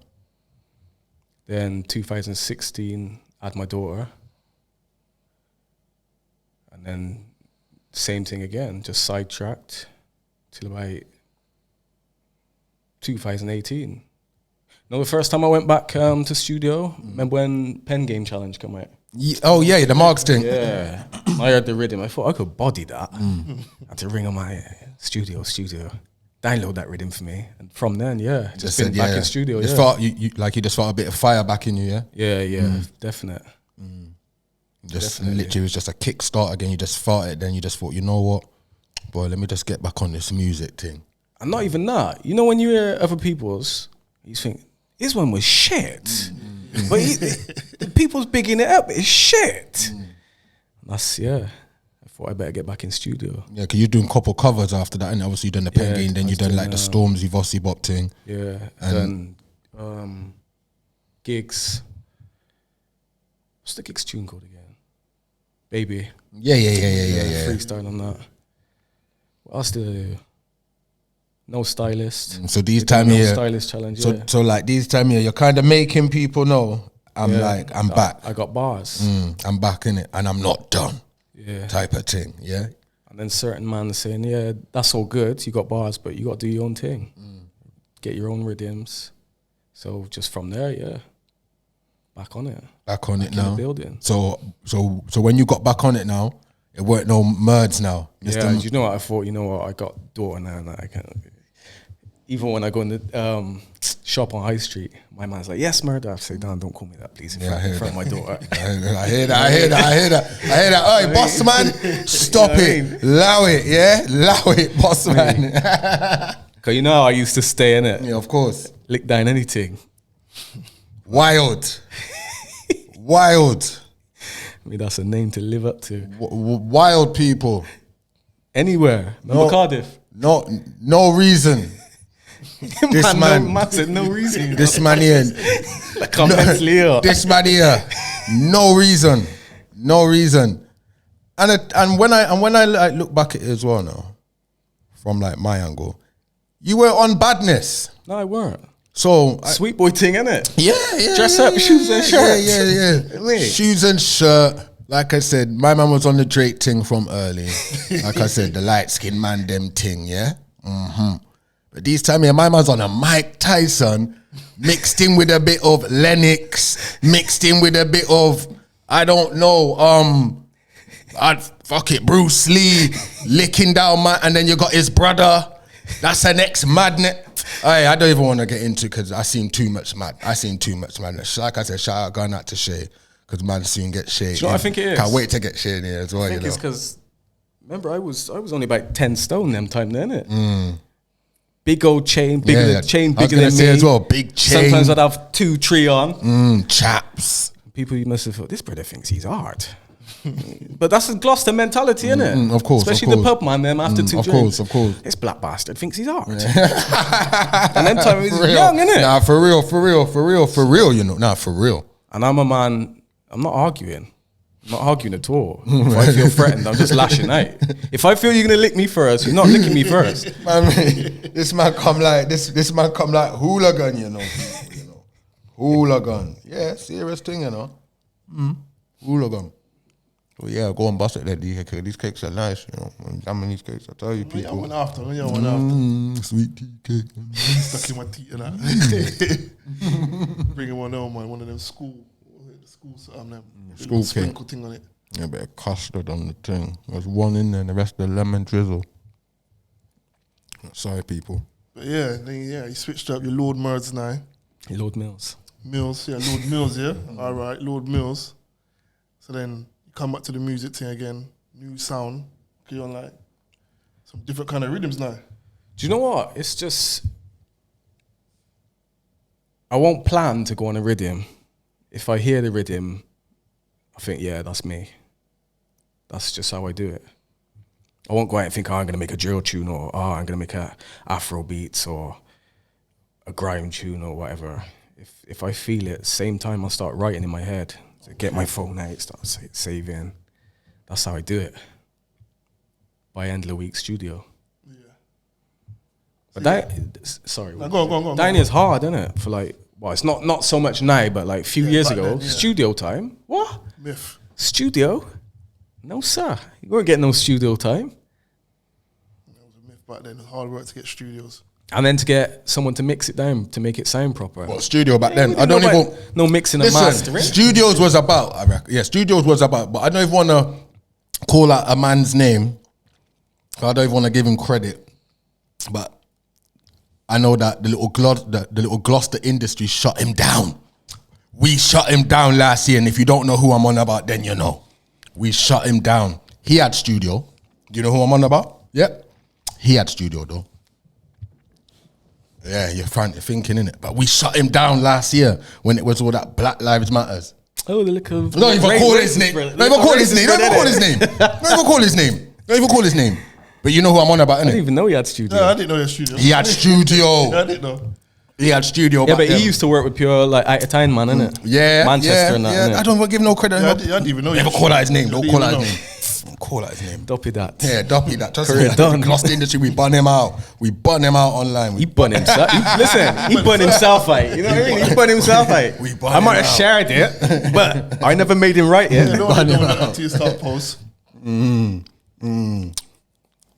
Then 2016, I had my daughter. And then same thing again, just sidetracked till about 2018. No, the first time I went back to studio, remember when Pen Game Challenge came out? Oh yeah, the marks thing. Yeah. I heard the rhythm. I thought I could body that. I had to ring on my studio, download that rhythm for me. And from then, yeah, just been back in studio. Just Yeah, felt you just felt a bit of fire back in you, yeah? yeah, definite. Just Definitely. literally it was just a kickstart again. You just felt it, then you just thought, you know what? Boy, let me just get back on this music thing. And not even that. You know, when you hear other people's, you think, this one was shit. But the people's bigging it up, it's shit. That's, yeah. I thought I better get back in studio. Yeah, because you're doing couple covers after that, and obviously you done the Pen Yeah, Game, then I you was done doing, like the Stormzy, Vossi Bop thing. Yeah. And then gigs. What's the gigs tune called again? Baby. Yeah. Freestyle on that. What else did I do? No Stylist. So these Did the time No here, Stylist challenge, so yeah. so like these time here, you're kind of making people know I'm back. I got bars. I'm back in it, and I'm not done. Yeah. Type of thing, yeah. And then certain man saying, yeah, that's all good. You got bars, but you got to do your own thing. Get your own rhythms. So just from there, yeah, back on it. Back on it in the now. building. So when you got back on it now, it weren't no merds now. Just Yeah, them- and you know what? I thought, you know what? I got daughter now, and I can't. Even when I go in the shop on High Street, my man's like, "Yes, murder." I say, "Dan, don't call me that, please." In Yeah, I front, hear in front of my daughter. I hear that. Hey, boss man, stop it. Allow it, yeah? Allow it, boss man. Cause you know how I used to stay in it, Yeah, of course. lick down anything. Wild. I mean, that's a name to live up to. Wild people. Anywhere. Remember Cardiff? No reason. This man, man said no reason. this man here, Like I'm mentally ill. this man here, no reason, and when I like look back at it as well now, from like my angle, you were on badness, No, I weren't. so Sweet boy thing, innit? yeah, Dress up, shoes and shirt. yeah. Wait. Shoes and shirt. Like I said, my man was on the Drake thing from early. Like I said, the light skinned man them thing, yeah. But these time here, my man's on a Mike Tyson, mixed in with a bit of Lennox, mixed in with a bit of I don't know, fuck it, Bruce Lee, licking down my, and then you got his brother. That's an ex-madness. I don't even want to get into because I seen too much madness. Like I said, shout out, going out to Shay because man soon get Shay. Do you know what I think it is? Can't wait to get Shay in here as well. I think it's because, remember, I was only about 10 stone them time then, innit? Big old chain, bigger than chain, bigger than me. as well, big chain. Sometimes I'd have 2, 3 on. Chaps. People must have thought, this brother thinks he's hard. But that's a Gloucester mentality, innit? Of course, Especially of the course. pub man, them after 2 Of drinks. course. This black bastard thinks he's hard. And then time he was For real. young, innit? Nah, for real, you know. Nah, for real. And I'm a man, I'm not arguing. I'm not arguing at all. If I feel threatened, I'm just lashing out. If I feel you're gonna lick me first, you're not licking me first. This man come like hooligan, you know. Hooligan. Yeah, serious thing, you know. Hooligan. Well, yeah, go and bust it there, DK. These cakes are nice, you know. I'm jamming these cakes, I tell you, Yeah, I people. went after. Yeah, I went after. Sweet tea cake. Stuck in my teeth and that. Bringing one home, man. One of them school them School cake. sprinkle thing on it. Yeah, a bit of custard on the thing. There's one in there and the rest of the lemon drizzle. Sorry, people. But yeah, then, you switched up your Lord Merds now. Lord Mills. Mills, yeah, Lord Mills, yeah. All right, Lord Mills. So then you come back to the music thing again, new sound. Okay, on like some different kind of rhythms now. Do you know what? It's just, I won't plan to go on a rhythm. If I hear the rhythm, I think, yeah, that's me. That's just how I do it. I won't go out and think, I'm going to make a drill tune or I'm going to make a Afro beats or a grime tune or whatever. If I feel it, same time I'll start writing in my head. So get my phone out, start saving. That's how I do it. By end of the week, studio. Yeah. But sorry. Now, go on. Dining is hard, isn't it? For like, well, it's not so much now, but like a few years back ago, then, yeah. studio time. What? Myth. Studio? No, sir. You won't get no studio time. That was a myth back then. It was hard work to get studios. And then to get someone to mix it down to make it sound proper. What, studio back then? We I didn't don't know even... about no mixing and Listen, mastering. studios was about, I reckon. Yeah, studios was about, but I don't even want to call out a man's name. I don't even want to give him credit. But I know that the little Gloucester industry shut him down. We shut him down last year, and if you don't know who I'm on about, then you know. We shut him down. He had studio. Do you know who I'm on about? Yep. He had studio though. Yeah, you're thinking, innit? But we shut him down last year when it was all that Black Lives Matters. Oh, the look of... Don't even call his name. Don't even call his name. Don't even call his name. Don't even call his name. Don't even call his name. But you know who I'm on about, I didn't innit? even know he had studio. No, I didn't know your studio. He had studio. I didn't know. He had studio. Yeah, back but then. he used to work with pure like out of town man, innit? Yeah, Manchester and that, yeah. innit? I don't even give no credit. Yeah, I didn't even know Never your call out his studio. name. Don't Didn't call out even his know. name. Don't call out his name. Doppy that. Yeah, Duppy that. Trust Career me. done. Gloucester industry, we bun him out. We bun him out online. He bun himself. He bun himself out. You know what I mean? He bun himself out. We bun I might him have out. shared it, but I never made him right Yeah, yet. no one did that until you start post.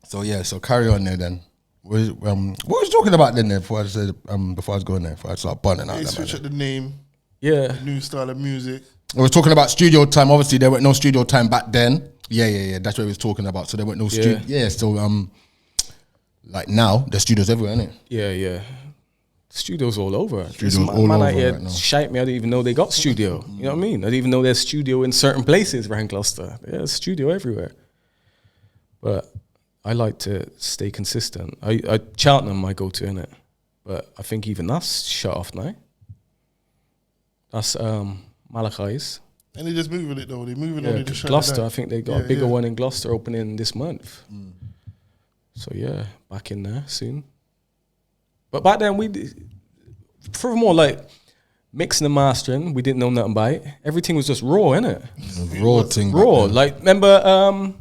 So yeah, so carry on there then. What was you talking about then? Before I said before I was going there, before I start bunning out. They That, switch man. up the name, Yeah. new style of music. We were talking about studio time. Obviously, there were no studio time back then. Yeah. That's what we was talking about. So there weren't no studio. Yeah. So like now, the studios everywhere, innit? Yeah. Studios all over. Studios This all man over out here right now. shite me. I didn't even know they got studio. You know what I mean? I didn't even know there's studio in certain places around Gloucester. There's studio everywhere. But I like to stay consistent. I Cheltenham I go to, innit? But I think even that's shut off now. That's Malachi's. And they're just moving it though. They're moving on Yeah, it. Just shut it Gloucester. down. I think they got Yeah, a bigger yeah. one in Gloucester opening this month. So yeah, back in there soon. But back then, furthermore, like mixing and mastering, we didn't know nothing about it. Everything was just raw, innit? Raw thing. back Raw. then. Like, remember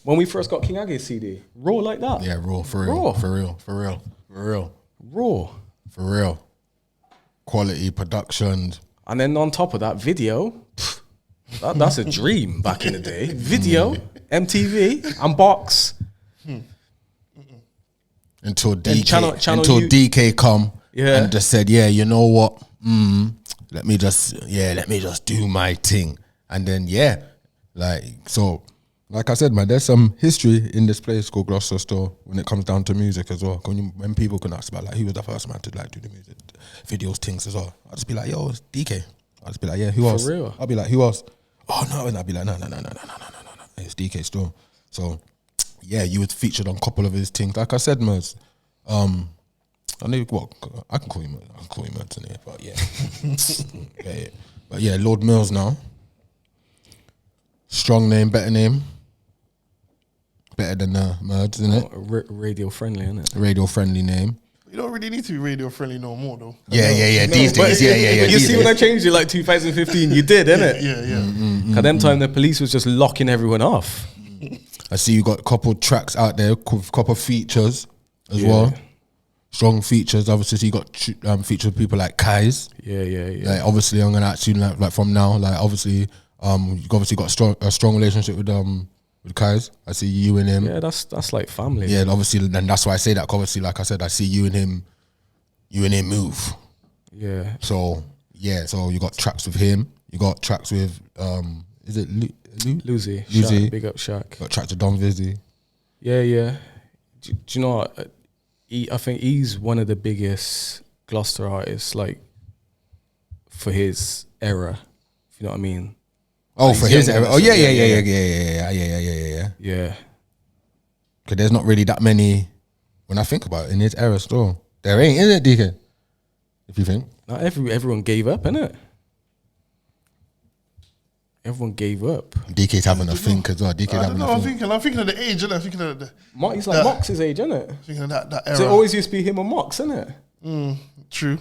when we first got King Aggie CD? Raw like that. Yeah, raw, for real. Raw. For real. For real. For real. Raw. For real. Quality production. And then on top of that, video. That's a dream back in the day. Video, MTV, and box. Until DK, channel until U- DK come Yeah. and just said, yeah, you know what? Let me just do my thing. And then, yeah, like I said, man, there's some history in this place called Gloucester Store when it comes down to music as well. When people can ask about like who was the first man to like do the music videos things as well, I'll just be like, yo, it's DK. I'll just be like, yeah, who else? real? I'll be like, who else? Oh no, and I'll be like, no, it's DK Store. So yeah, you was featured on a couple of his things. Like I said, Merz, I know what I can call you Merz. I can call you Merz in here, but yeah. yeah. But yeah, Lord Mills now. Strong name, better name. Better than Merz, isn't it? Radio friendly, innit? Radio friendly name. You don't really need to be radio friendly no more, though. Yeah. These days, yeah. But you these see, days. when I changed it like 2015, you did, innit? Yeah. Because them time the police was just locking everyone off. I see you got a couple tracks out there, couple features as well. Strong features. Obviously, you got features with people like Kais. Yeah. Like, obviously, I'm gonna ask you like from now. Like, obviously, you've obviously got a strong relationship with Kais. I see you and him. Yeah, that's like family. Yeah, and obviously, and that's why I say that. 'Cause obviously, like I said, I see you and him move. Yeah. So yeah, so you got tracks with him. You got tracks with is it Lucy. Lucy. Shaq, big up Shaq. Got tracks with Don Vizzy. Yeah. Do you know what? I think he's one of the biggest Gloucester artists, like, for his era, if you know what I mean. Oh, Like, for he's his younger, era. Oh so yeah. Yeah. Because there's not really that many when I think about it in his era still. There ain't, is it, DK? If you think. Not everyone gave up, innit? Everyone gave up. DK's having a think as well. DK's I having don't know. a I'm think. thinking of the age, and I'm thinking of the He's like Mox's age, innit? thinking of that era. So it always used to be him and Mox, innit? True.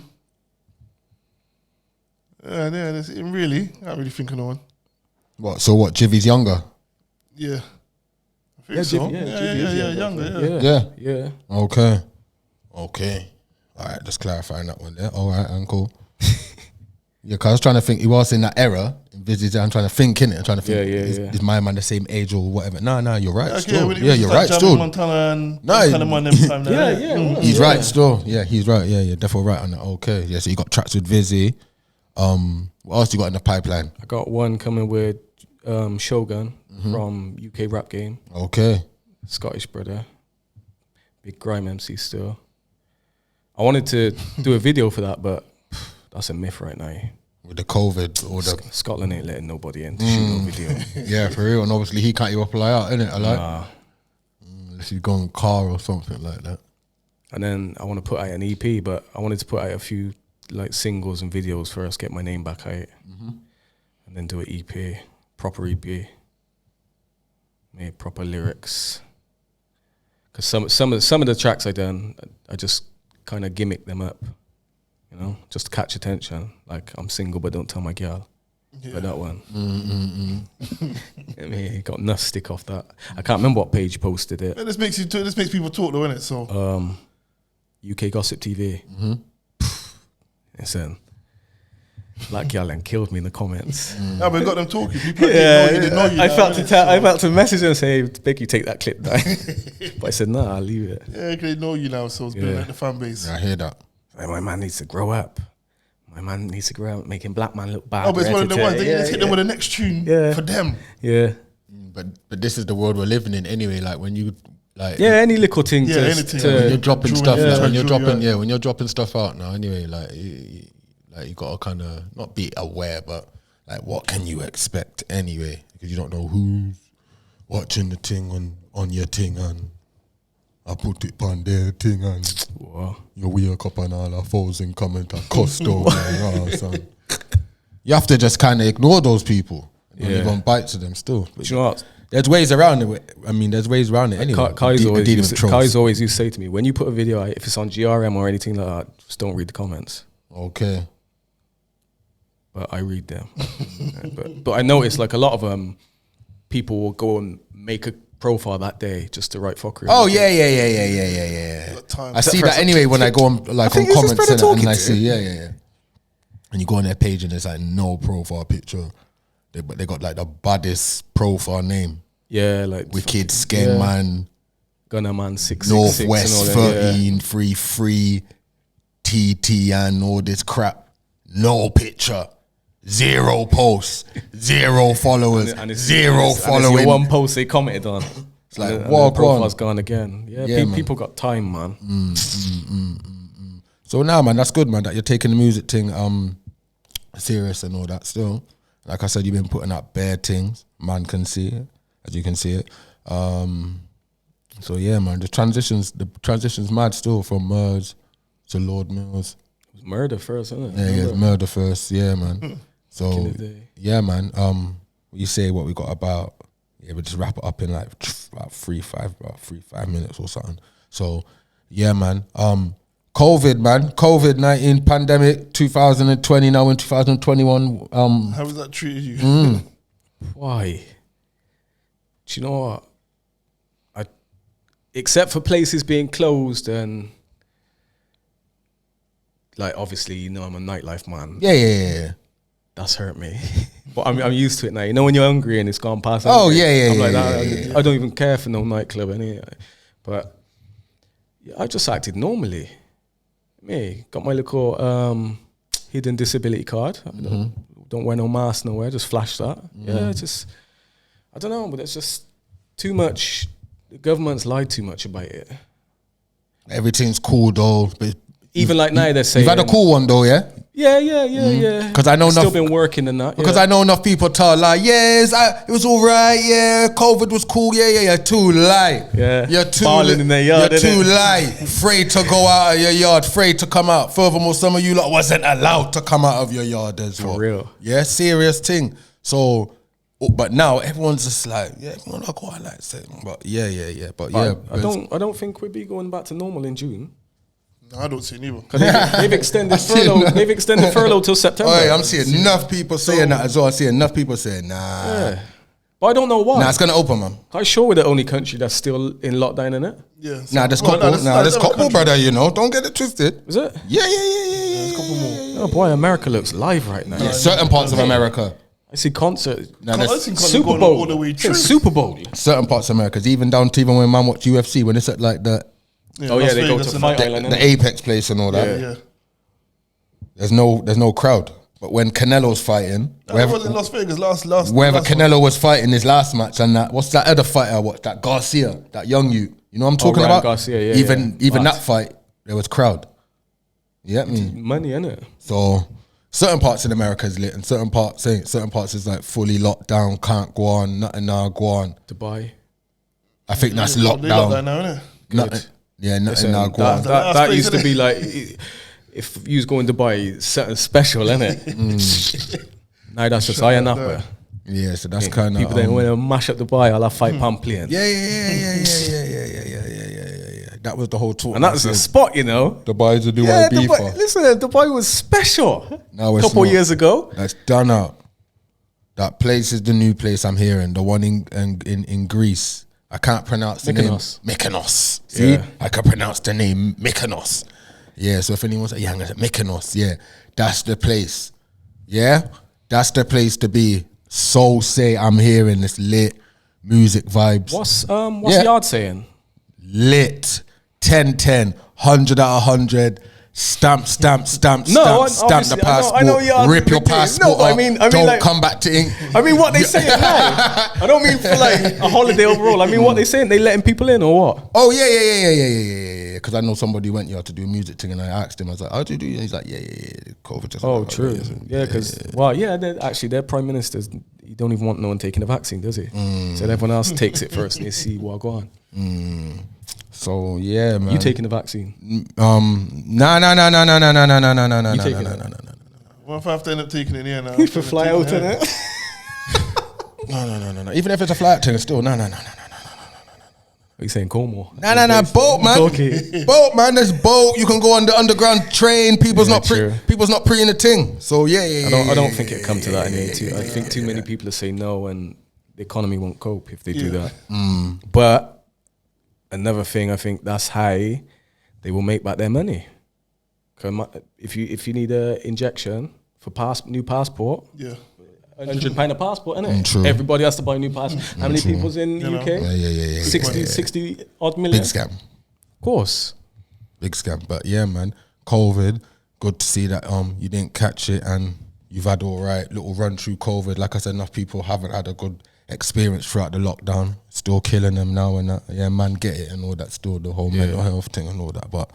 Yeah, that's it really. I can't really think of no one. What? So what? Jivy's younger. Yeah. I think Yeah, so. Jivvy, Jivvy is younger. Yeah. Yeah. Okay. All right, just clarifying that one there. All right, and cool. Yeah, cause I was trying to think. He was in that era. I'm trying to think in it. I'm trying to think. Is my man the same age or whatever? No, you're right. Okay, Still. when it Yeah, was you're like right. Jamie Still. Montana and No, Montana Man them time there. Yeah. He's right still. Yeah, he's right. Yeah, definitely right on that. Okay. Yeah, so you got tracks with Vizzy. What else you got in the pipeline? I got one coming with Shogun from UK Rap Game. Okay. Scottish brother. Big grime MC still. I wanted to do a video for that, but that's a myth right now. With the COVID or the Scotland ain't letting nobody in to shoot no video. yeah, for real. And obviously he can't even apply out, innit? I like Nah. unless you go in car or something like that. And then I want to put out an EP, but I wanted to put out a few like singles and videos first, get my name back out, and then do an EP, proper EP, made proper lyrics. Because some of the tracks I done, I just kind of gimmick them up, you know, just to catch attention. Like, I'm single, but don't tell my girl. But that one, I mean, he got enough stick off that. I can't remember what page posted it. Yeah, this makes people talk though, innit? So UK Gossip TV. Listen, Black Gal and killed me in the comments. yeah, but got them talking. People didn't know you. I felt to message and say, "Beg you take that clip down," but I said, "Nah, I'll leave it." Yeah, they know you now, so it's been like the fan base. Yeah, I hear that. Like, my man needs to grow up. My man needs to grow up, making black man look bad. Oh, but it's one of the ones. They Yeah, just hit them with the next tune for them. yeah. But this is the world we're living in anyway. Like when you like Yeah, any little thing Yeah, to, anything. to when you're dropping True, stuff, yeah. like when you're True, dropping, yeah. when you're dropping stuff out now. Anyway, like you gotta kind of not be aware, but like what can you expect anyway? Because you don't know who's watching the thing on your thing, and I put it on their thing, and Wow. you wake up and all our foes in comment and Costo. You have to just kind of ignore those people. And Yeah. You're gonna bite to them still. But you know what? There's ways around it. I mean, there's ways around it anyway. Kai's always Dealing used with to, trolls. Kai's always used to say to me, when you put a video out, if it's on GRM or anything like that, just don't read the comments. Okay. But I read them. but I noticed like a lot of people will go and make a profile that day just to write fuckery. Oh yeah. Got time. I see that anyway when I go on like on think it's just comments better and talking I to see yeah. And you go on their page and there's like no profile picture, but they got like the baddest profile name. Yeah, like Wicked Skin Man, Gunner Man 666 Northwest and all that. Yeah. 1333 TT and all this crap. No picture, 0 posts, 0 followers, And it's 0 and it's your following. one post they commented on. It's like, and the walk profile's on. gone again. Yeah, Yeah, man. people got time, man. So now, man, that's good, man. That you're taking the music thing serious and all that. Still, like I said, you've been putting out bare things. Man can see it, as you can see it. So yeah, man, the transition's mad still from Merge to Lord Mills. It was murder first, isn't it? Yeah, Remember? Murder first. Yeah, man. So Back in the day. yeah, man. You say what we got about. Yeah, we just wrap it up in like about 3-5 minutes or something. So yeah, man. COVID-19 pandemic, 2020, now in 2021. How has that treated you? Why? Do you know what? Except for places being closed and like obviously, you know, I'm a nightlife man. Yeah. That's hurt me. But I'm used to it now. You know when you're hungry and it's gone past. Oh, hungry? yeah, I'm like yeah, that. yeah. I don't even care for no nightclub anyway. But yeah, I just acted normally. Me got my little hidden disability card. I don't wear no mask nowhere. Just flash that. Yeah, just I don't know, but it's just too much. The government's lied too much about it. Everything's cool though. But Even like now they're saying you've had a cool one though, yeah? Yeah. 'Cause I know still enough- been working and that. Because yeah. I know enough people tell like, it was all right, yeah, COVID was cool, yeah, you're too light. Yeah. You're too Balling in their yard, You're too innit? light, afraid to go out of your yard, afraid to come out. Furthermore, some of you lot wasn't allowed to come out of your yard as well. real. Yeah, serious thing. So, but now everyone's just like, yeah, everyone not quite like saying, but yeah. But yeah, I don't think we'll be going back to normal in June. No, I don't see it neither. 'Cause they've extended furlough. They've extended furlough till September. Oh, yeah, I'm seeing enough people saying that as well. I'm seeing enough people saying, nah. Yeah. But I don't know why. Nah, it's gonna open, man. I'm sure we're the only country that's still in lockdown, in it. Yeah. Nah, there's Well, couple. there's Nah, there's other couple, countries. brother. You know, don't get it twisted. Is it? Yeah. There's a couple more. Oh boy, America looks live right now. Yeah, certain parts of America. I see concert, Nah, I there's think Super going Bowl, all the way Yeah, through. Super Bowl. certain parts of America. Even down to even when man watch UFC when it's at like the Oh yeah, Las they go Vegas to and Fight that. Island. the innit? Apex place and all that. Yeah. There's no crowd. But when Canelo's fighting, I was in wherever Las Vegas last Canelo was fighting his last match and that what's that other fighter I watched, that Garcia, that young you. You know what I'm talking Ryan about? Garcia, yeah, Even yeah. that fight, there was crowd. You get me? Money, innit? So certain parts in America is lit, and certain parts is like fully locked down, can't go on, nothing now go on. Dubai. I think that's They locked lockdown. that now, innit? Nothing, yeah, nothing Listen, now go on. that Last used to place, be like, if you was going to Dubai, something special, innit? Now that's just higher napper. Yeah, so that's kind of People then want to mash up Dubai, I'll have fight pamphlet. yeah. That was the whole talk. And that's the spot, you know. Dubai's a Dubai Yeah, beef. Dubai, listen, Dubai was special No, a it's couple not. years ago. That's done out. That place is the new place I'm hearing. The one in Greece. I can't pronounce the Mykonos. name. Mykonos. See, Yeah. I can pronounce the name Mykonos. Yeah. So if anyone's like, yeah, I'm gonna say Mykonos. Yeah, that's the place. Yeah, that's the place to be. So say I'm hearing this lit music vibes. What's Yeah. Yard saying? Lit 10-10, 100 out of 100. Stamp No, stamp the obviously, passport. I know Yard's Rip your big deal. passport No, I up. mean Don't like- come back to Eng. I mean, what they saying now? I don't mean for like a holiday overall. I mean, what they saying? They letting people in or what? Oh yeah. Because I know somebody went here to do a music thing, and I asked him. I was like, "How do you do?" And he's like, "Yeah. COVID just." Oh, true. Yeah, because actually, their prime ministers, he don't even want no one taking the vaccine, does he? So everyone else takes it first, and they see what go on. So yeah, man. You taking the vaccine? No. You taking it? What if I have to end up taking it here now? You for fly out in it? No. Even if it's a flight thing, it's still no. Are you saying Cornwall? No. Boat, man. Okay. Boat, man. There's boat. You can go on the underground train. People's Yeah, not true. pre in the thing. So yeah. I don't think it come to that anyway. I think too many people say no, and the economy won't cope if they do that. But another thing, I think that's how they will make back their money. 'Cause if you need a injection for new passport, Yeah. £100 a passport, innit? True. Everybody has to buy a new passport. How many people's in the You know. UK? Yeah. 60 odd million. Big scam. Of course. Big scam. But yeah, man, COVID, good to see that you didn't catch it and you've had all right little run through COVID. Like I said, enough people haven't had a good experience throughout the lockdown. Still killing them now and that. Yeah, man, get it and all that. Still the whole mental health thing and all that. But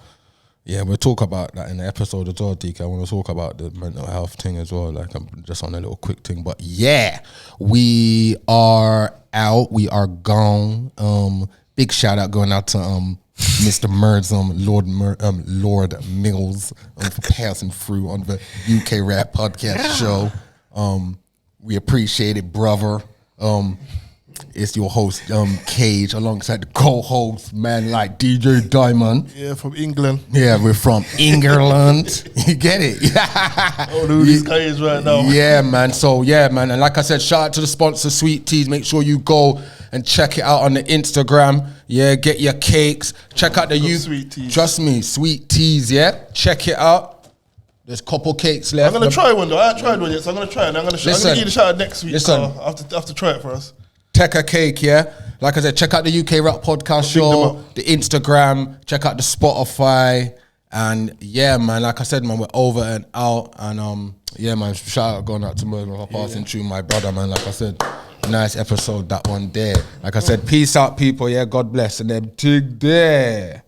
yeah, we'll talk about that in the episode as well, DK. I want to talk about the mental health thing as well. Like I'm just on a little quick thing. But yeah, we are out. We are gone. Big shout out going out to Mr. Merds, Lord Mills, for passing through on the UK Rap Podcast show. We appreciate it, brother. It's your host, Cage, alongside the co-host, man like DJ Diamond. Yeah, from England. Yeah, we're from England. You get it? Oh, who these guys right now. Yeah, man. So, yeah, man. And like I said, shout out to the sponsor, Sweet Teas. Make sure you go and check it out on the Instagram. Yeah, get your cakes. Check out the Sweet Teas. Trust me, Sweet Teas, yeah? Check it out. There's a couple cakes left. I'm going to try one though. I haven't tried one yet, so I'm going to try it. I'm going to give you the shout out next week. Listen. So I have to try it for us. Take a cake, yeah? Like I said, check out the UK Rap Podcast show, the Instagram, check out the Spotify. And yeah, man, like I said, man, we're over and out. And yeah, man, shout out going out to Merlin for passing through my brother, man. Like I said, nice episode, that one there. Like I said, peace out, people, yeah? God bless. And then dig there.